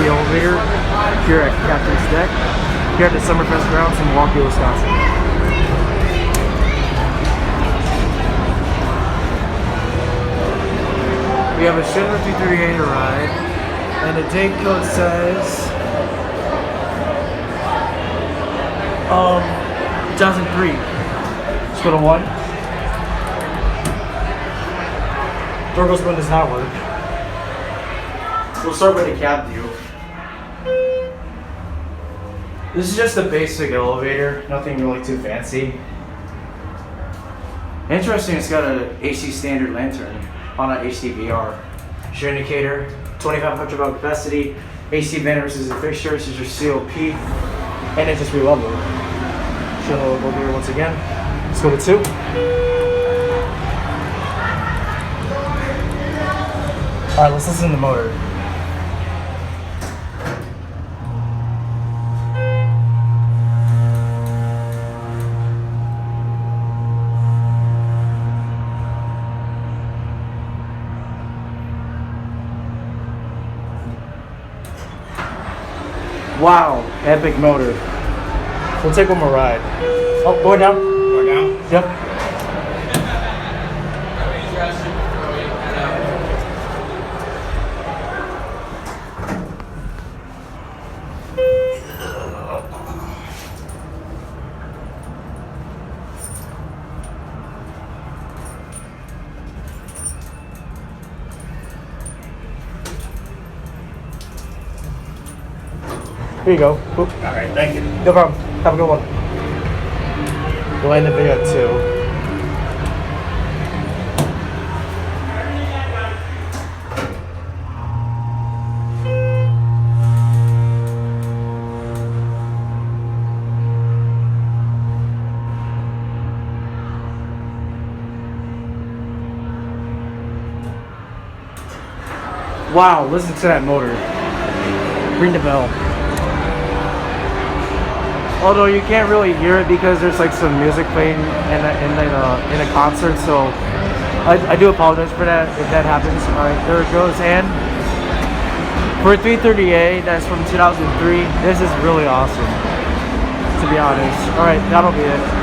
the elevator here at Captain's Deck, here at the Summerfest Grounds in Milwaukee, Wisconsin. We have a Schindler 338 to ride, and the date code says 2003. Let's go to 1. Door goes when does not work. We'll start with the cab view. This is just a basic elevator, nothing really too fancy. Interesting, it's got an AC standard lantern on an HDVR. Your indicator, 2,500 watt capacity, AC vent versus the fixtures, this is your COP, and it's just re-level. Show the elevator once again. Let's go to 2. Alright, let's listen to the motor. Wow, epic motor. We'll take one more ride. Oh, going down? Going down? Yep. Here you go. Oop. Alright, thank you. No problem. Have a good one. We'll end the video at 2. Wow, listen to that motor. Ring the bell. Although you can't really hear it because there's like some music playing in a concert, so I do apologize for that if that happens. Alright, there it goes. And for a 338 that's from 2003, this is really awesome, to be honest. Alright, that'll be it.